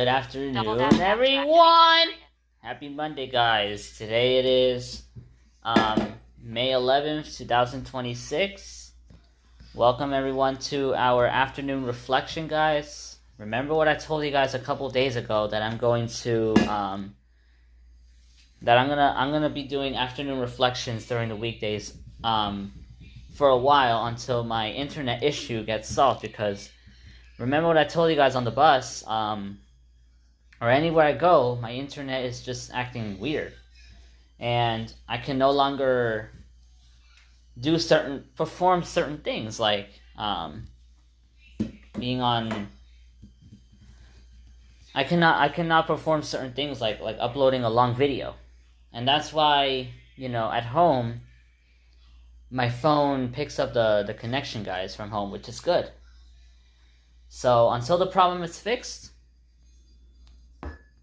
Good afternoon, everyone! Happy Monday, guys. Today it is May 11th, 2026. Welcome, everyone, to our afternoon reflection, guys. Remember what I told you guys a couple days ago, that I'm going to I'm gonna be doing afternoon reflections during the weekdays for a while until my internet issue gets solved, because remember what I told you guys on the bus, or anywhere I go, my internet is just acting weird. And I can no longer perform certain things, like being on... I cannot perform certain things like uploading a long video. And that's why, at home, my phone picks up the connection, guys, from home, which is good. So until the problem is fixed,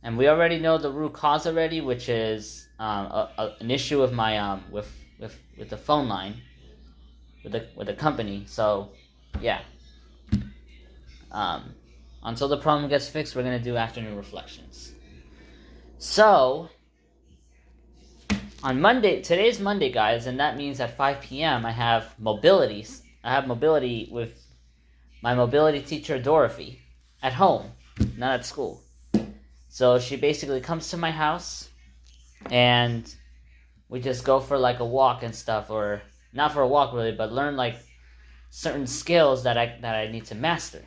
and we already know the root cause already, which is an issue with my with the phone line with the company. So yeah, until the problem gets fixed, we're gonna do afternoon reflections. So on Monday, today's Monday, guys, and that means at 5 p.m. I have mobility with my mobility teacher, Dorothy, at home, not at school. So she basically comes to my house, and we just go for like a walk and stuff, or not for a walk really, but learn like certain skills that I need to master.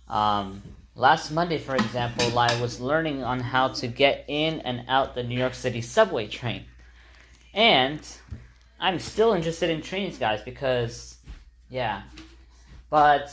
Last Monday, for example, I was learning on how to get in and out the New York City subway train. And I'm still interested in trains, guys, because, yeah. But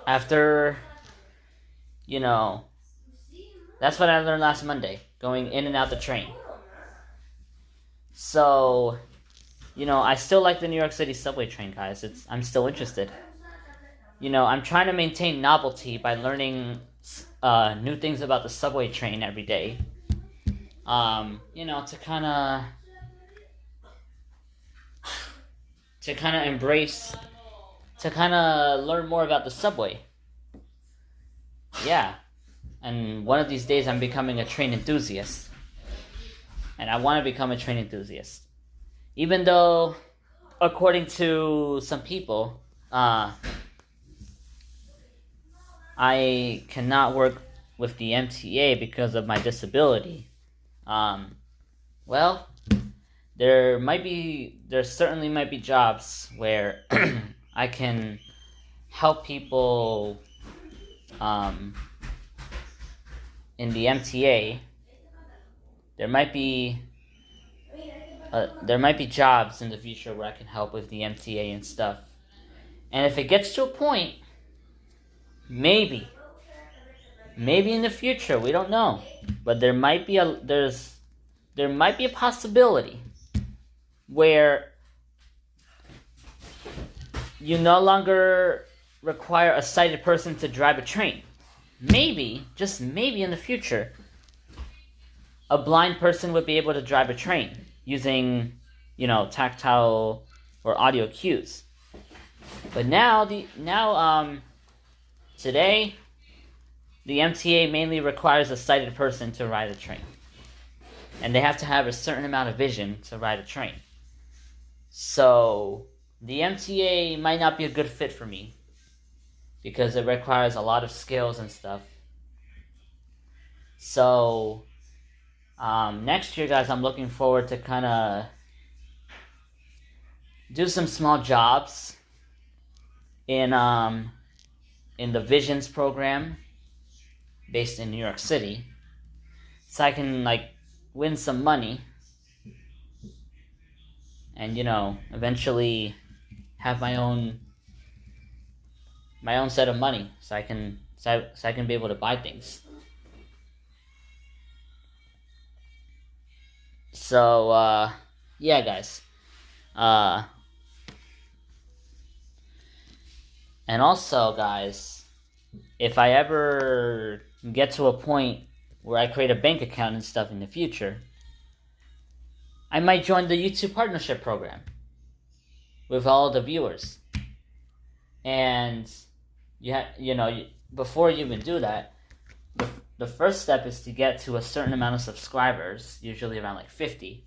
after, that's what I learned last Monday, going in and out the train. So, I still like the New York City subway train, guys. I'm still interested. I'm trying to maintain novelty by learning new things about the subway train every day. To kind of embrace, to kind of learn more about the subway. Yeah. And one of these days I'm becoming a train enthusiast. And I want to become a train enthusiast. Even though, according to some people, I cannot work with the MTA because of my disability. Well, there certainly might be jobs where I can help people in the MTA. There might be jobs in the future where I can help with the MTA and stuff. And if it gets to a point, maybe in the future, we don't know, but there might be a possibility where you no longer require a sighted person to drive a train. Maybe, just maybe in the future, a blind person would be able to drive a train using, tactile or audio cues. But today, the MTA mainly requires a sighted person to ride a train. And they have to have a certain amount of vision to ride a train. So, the MTA might not be a good fit for me, because it requires a lot of skills and stuff. So, next year, guys, I'm looking forward to kind of do some small jobs in the Visions program based in New York City, so I can win some money and eventually have my own set of money, so I can be able to buy things. So yeah, guys. And also, guys, if I ever get to a point where I create a bank account and stuff in the future, I might join the YouTube partnership program with all the viewers. And before you even do that, the first step is to get to a certain amount of subscribers, usually around like 50.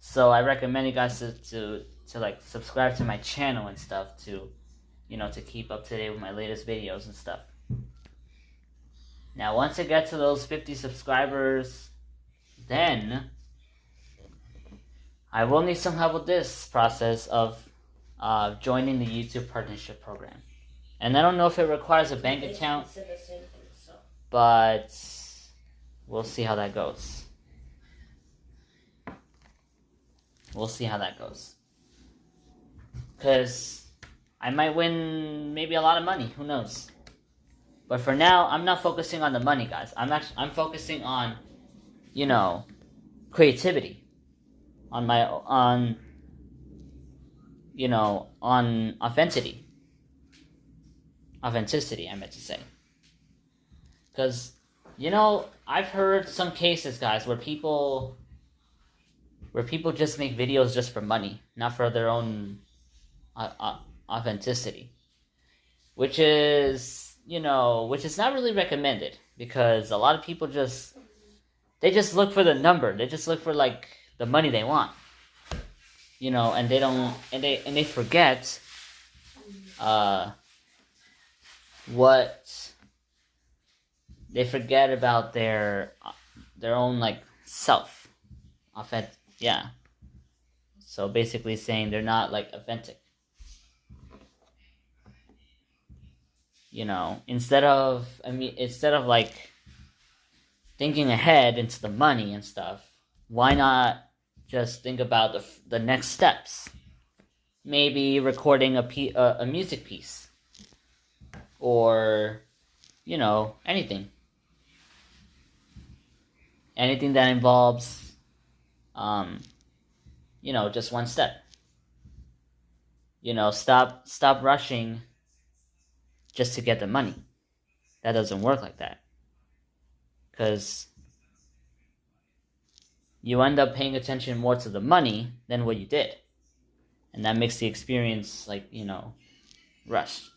So I recommend you guys to like subscribe to my channel and stuff to keep up to date with my latest videos and stuff. Now once I get to those 50 subscribers, then I will need some help with this process of joining the YouTube Partnership Program. And I don't know if it requires a bank account, but we'll see how that goes. Because I might win maybe a lot of money, who knows. But for now, I'm not focusing on the money, guys. I'm focusing on, creativity. On authenticity. Authenticity, I meant to say. Because, I've heard some cases, guys, where people just make videos just for money, not for their own authenticity. Which is not really recommended, because a lot of people just look for the number. They just look for like the money they want. And they forget they forget about their own like self. Yeah. So basically saying they're not like authentic. Instead of like thinking ahead into the money and stuff, why not just think about the next steps? Maybe recording a music piece, or anything that involves just one step. Stop rushing just to get the money. That doesn't work like that. Because you end up paying attention more to the money than what you did. And that makes the experience, rushed.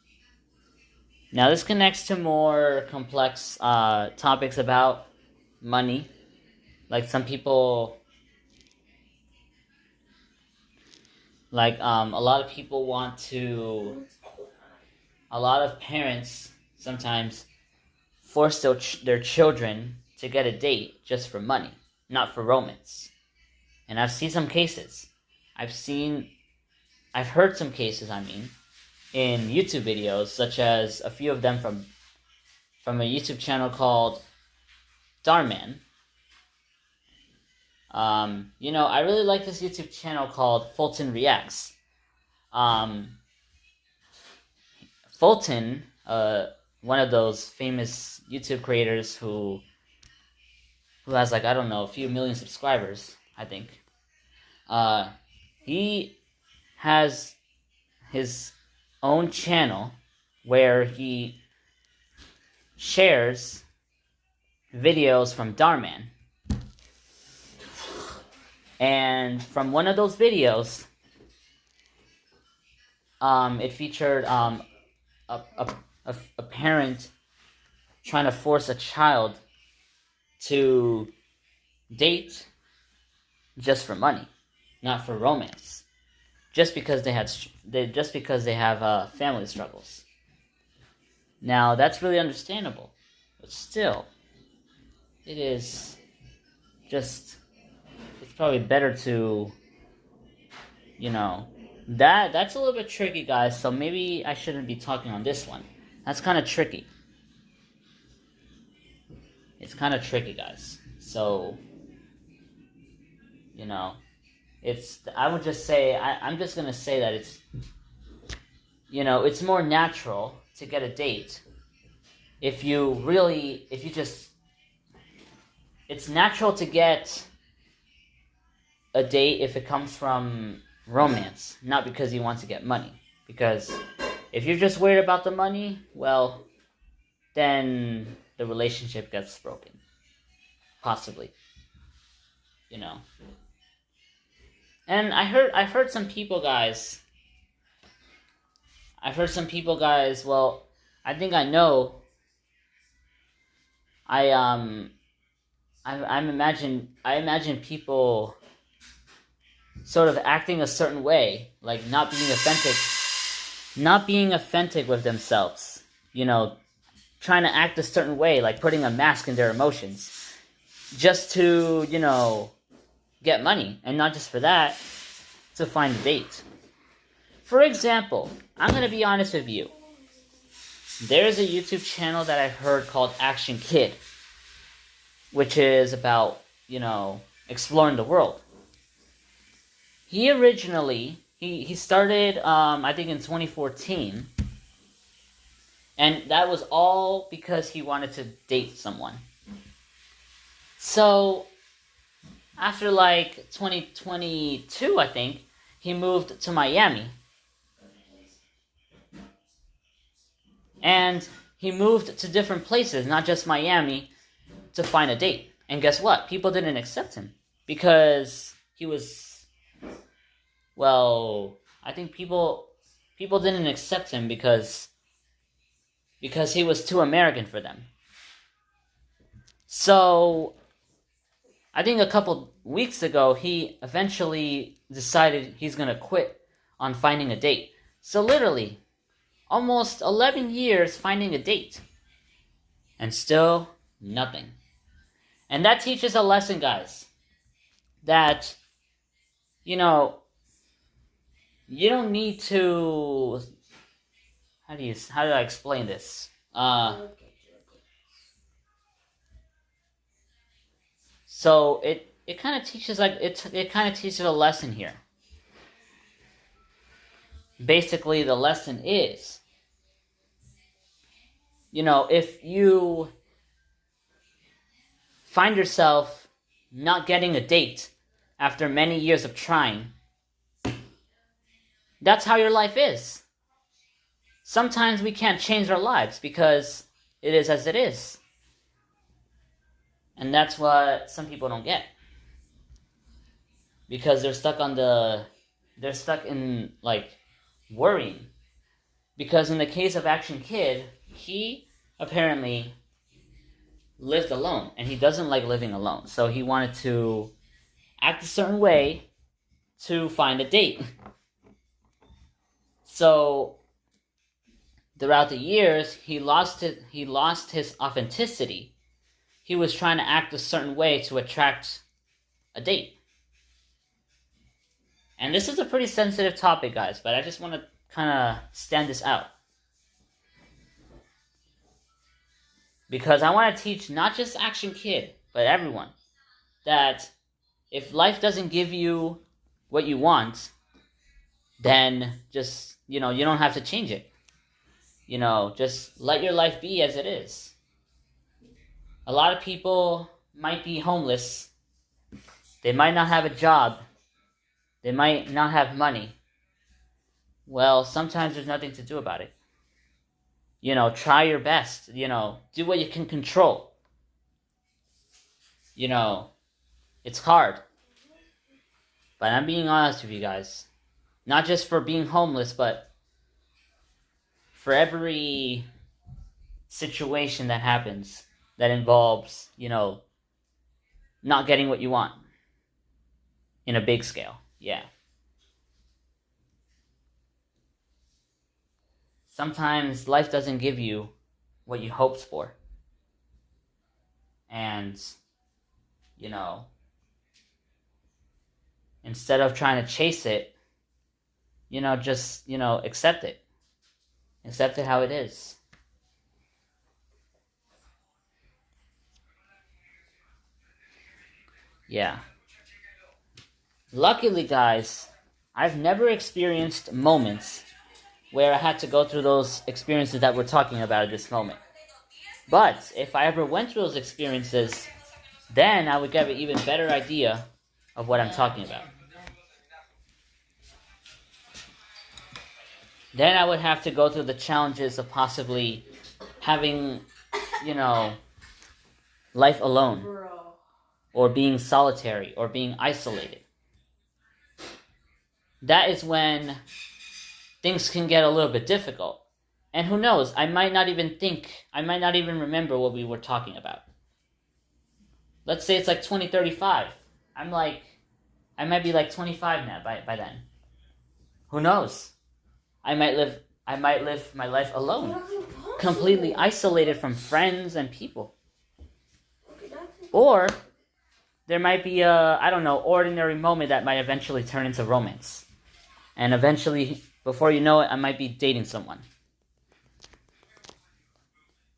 Now, this connects to more complex topics about money. Like some people, a lot of parents sometimes force their children to get a date just for money, not for romance. And I've seen some cases. I've heard some cases, in YouTube videos, such as a few of them from a YouTube channel called Darman. I really like this YouTube channel called Fulton Reacts. Fulton, one of those famous YouTube creators who has a few million subscribers, I think. He has his own channel where he shares videos from Darman. And from one of those videos, it featured a parent trying to force a child to date just for money, not for romance, just because they have family struggles. Now that's really understandable, but still, it's probably better to, that's a little bit tricky, guys, so maybe I shouldn't be talking on this one. That's kind of tricky. It's kind of tricky, guys. So, I would just say, I'm just going to say that it's more natural to get a date it's natural to get a date if it comes from romance, not because you want to get money. Because if you're just worried about the money, well, then the relationship gets broken. Possibly. And I've heard some people, guys, well, I think I know. I imagine people sort of acting a certain way, like not being authentic with themselves. You know, trying to act a certain way, like putting a mask in their emotions, just to, get money, and not just for that, to find a date. For example, I'm gonna be honest with you. There's a YouTube channel that I've heard called Action Kid, which is about, exploring the world. He originally, he started, I think in 2014, and that was all because he wanted to date someone. So, after like 2022, I think, he moved to Miami. And he moved to different places, not just Miami, to find a date. And guess what? People didn't accept him because he was, I think people didn't accept him because he was too American for them. So, I think a couple weeks ago, he eventually decided he's going to quit on finding a date. So literally, almost 11 years finding a date. And still, nothing. And that teaches a lesson, guys. That, you don't need to... How do I explain this? So it kind of teaches a lesson here. Basically, the lesson is, if you find yourself not getting a date after many years of trying, that's how your life is. Sometimes we can't change our lives because it is as it is. And that's what some people don't get. Because they're stuck in, worrying. Because in the case of Action Kid, he apparently lived alone. And he doesn't like living alone. So he wanted to act a certain way to find a date. So, throughout the years, he lost his authenticity. He was trying to act a certain way to attract a date. And this is a pretty sensitive topic, guys, but I just want to kind of stand this out. Because I want to teach not just Action Kid, but everyone, that if life doesn't give you what you want, then just, you don't have to change it. Just let your life be as it is. A lot of people might be homeless. They might not have a job. They might not have money. Well, sometimes there's nothing to do about it. Try your best. Do what you can control. It's hard. But I'm being honest with you guys. Not just for being homeless, but for every situation that happens that involves, not getting what you want in a big scale. Yeah. Sometimes life doesn't give you what you hoped for. And, instead of trying to chase it, just, accept it. Accept it how it is. Yeah. Luckily, guys, I've never experienced moments where I had to go through those experiences that we're talking about at this moment. But if I ever went through those experiences, then I would get an even better idea of what I'm talking about. Then I would have to go through the challenges of possibly having, life alone. Or being solitary, or being isolated. That is when things can get a little bit difficult. And who knows, I might not even remember what we were talking about. Let's say it's like 2035. I might be like 25 now by then. Who knows? I might live my life alone, completely isolated from friends and people. Or there might be a, I don't know, ordinary moment that might eventually turn into romance. And eventually, before you know it, I might be dating someone.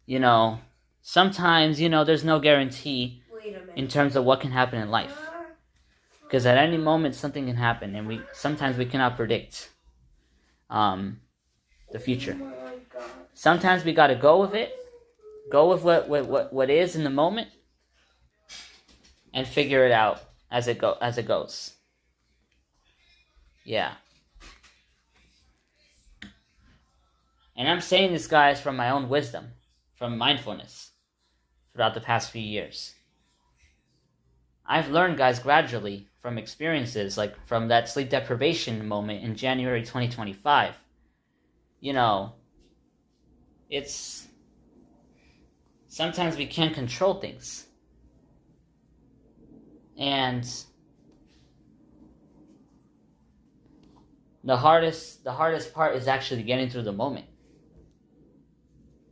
You know, sometimes, there's no guarantee in terms of what can happen in life. Because at any moment, something can happen, and sometimes we cannot predict the future. Sometimes we gotta go with it, go with what is in the moment, and figure it out as it goes. Yeah. And I'm saying this, guys, from my own wisdom, from mindfulness, throughout the past few years. I've learned, guys, gradually from experiences, like from that sleep deprivation moment in January 2025. It's sometimes we can't control things. And the hardest part is actually getting through the moment.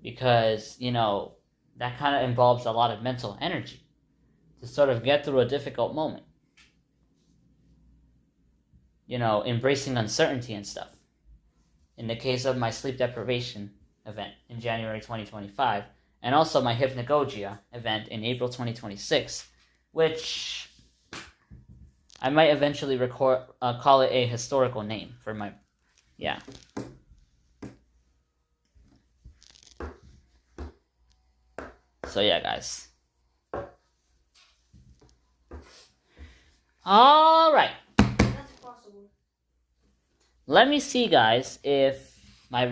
Because, that kind of involves a lot of mental energy to sort of get through a difficult moment. Embracing uncertainty and stuff. In the case of my sleep deprivation event in January 2025, and also my hypnagogia event in April 2026, which I might eventually call it a historical name for my, yeah. So yeah, guys. All right. That's possible. Let me see, guys, if my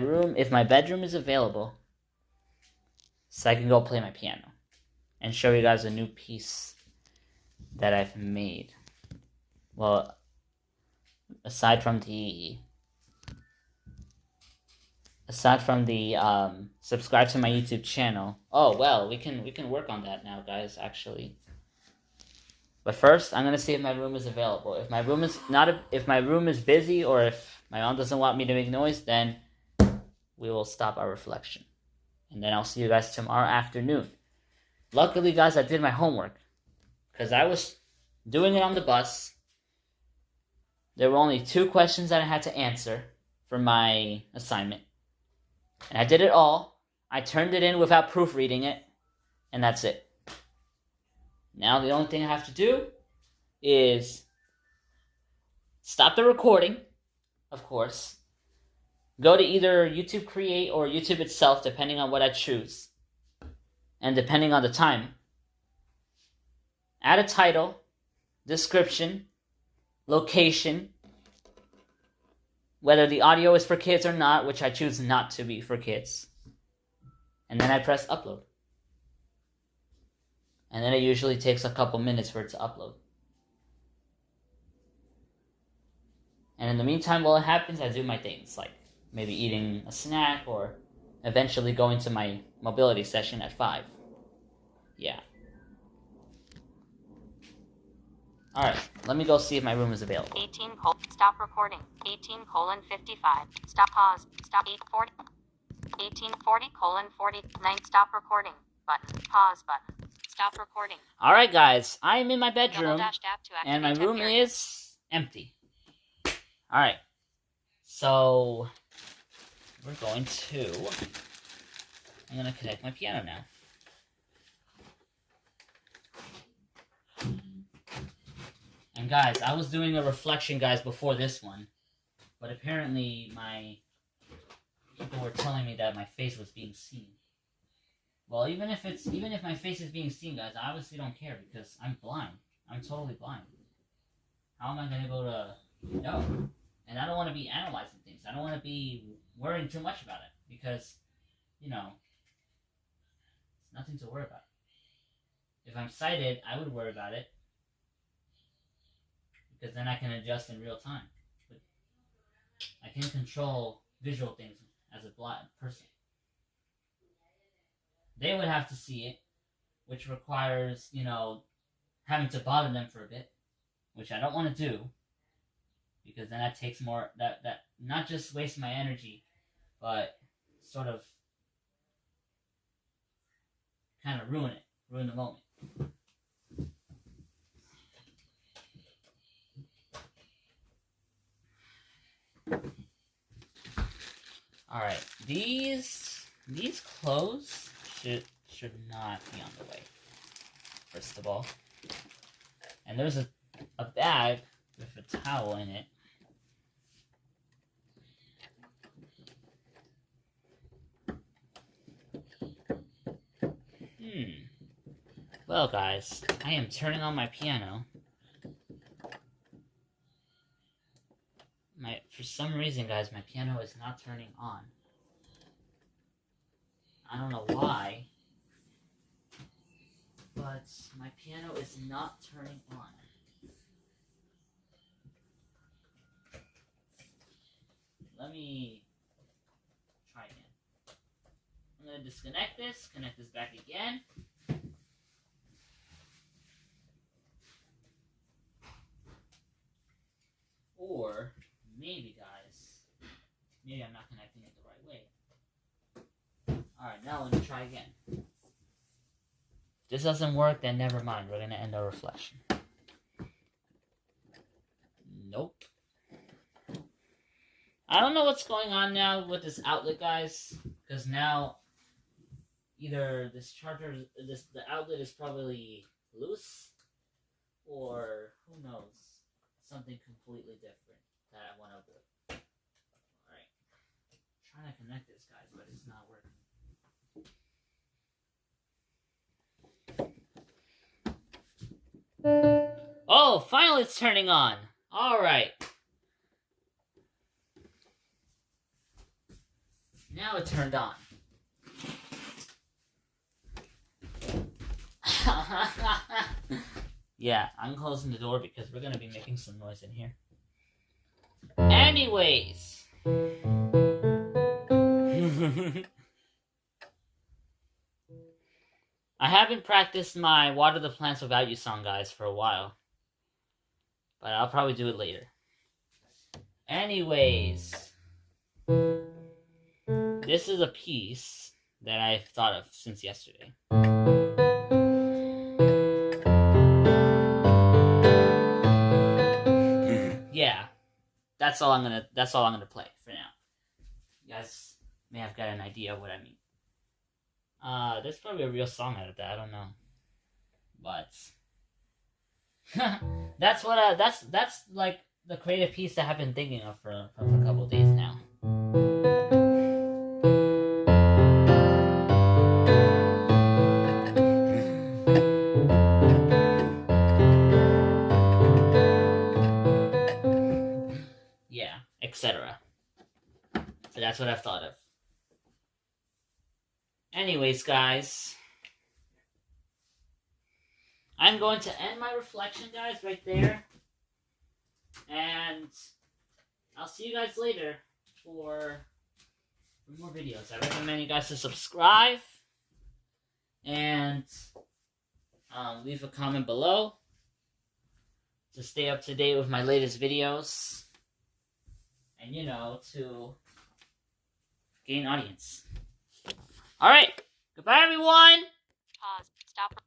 bedroom is available, so I can go play my piano and show you guys a new piece that I've made. Well, aside from the subscribe to my YouTube channel. Oh well, we can work on that now, guys. Actually, but first, I'm gonna see if my room is available. If my room is busy, or if my mom doesn't want me to make noise, then we will stop our reflection, and then I'll see you guys tomorrow afternoon. Luckily, guys, I did my homework because I was doing it on the bus. There were only 2 questions that I had to answer for my assignment. And I did it all. I turned it in without proofreading it. And that's it. Now the only thing I have to do is stop the recording, of course. Go to either YouTube Create or YouTube itself, depending on what I choose. And depending on the time. Add a title, description, location, whether the audio is for kids or not, which I choose not to be for kids. And then I press upload. And then it usually takes a couple minutes for it to upload. And in the meantime, while it happens, I do my things, like maybe eating a snack or eventually going to my mobility session at 5. Yeah. Alright, let me go see if my room is available. 18 stop recording. 18:55. Stop pause. Stop 8:40. 18:40:49. Stop recording. Button. Pause button. Stop recording. Alright, guys, I am in my bedroom, Tab to and my activate room temp area. is empty. Alright, so I'm going to connect my piano now. And guys, I was doing a reflection, guys, before this one, but apparently people were telling me that my face was being seen. Well, even if my face is being seen, guys, I obviously don't care because I'm blind. I'm totally blind. How am I going to go to know? And I don't want to be analyzing things. I don't want to be worrying too much about it because, it's nothing to worry about. If I'm sighted, I would worry about it because then I can adjust in real time. But I can control visual things as a blind person. they would have to see it, which requires, having to bother them for a bit, which I don't want to do, because then that takes more, that not just wastes my energy, but sort of kind of ruin the moment. Alright, these clothes should not be on the way, first of all. And there's a bag with a towel in it. Well, guys, I am turning on my piano. For some reason, guys, my piano is not turning on. I don't know why, but my piano is not turning on. Let me try again. I'm going to disconnect this, connect this back again. Or maybe, guys, maybe I'm not connecting it the right way. Alright, now let me try again. If this doesn't work, then never mind. We're going to end our reflection. Nope. I don't know what's going on now with this outlet, guys. Because now, either this charger, the outlet is probably loose. Or, who knows, something completely different that I want to avoid. Alright. I'm trying to connect this, guys, but it's not working. Oh, finally it's turning on. Alright. Now it turned on. Yeah, I'm closing the door because we're going to be making some noise in here. Anyways. I haven't practiced my Water the Plants Without You song, guys, for a while. But I'll probably do it later. Anyways. This is a piece that I've thought of since yesterday. Yeah. That's all I'm gonna play for now. You guys may have got an idea of what I mean. There's probably a real song out of that, I don't know. But that's like the creative piece that I've been thinking of for a couple of days now. Yeah, etc. So that's what I've thought of. Anyways, guys, I'm going to end my reflection, guys, right there. And I'll see you guys later for more videos. I recommend you guys to subscribe and leave a comment below to stay up to date with my latest videos and, to gain audience. Alright, goodbye everyone! Pause. Stop.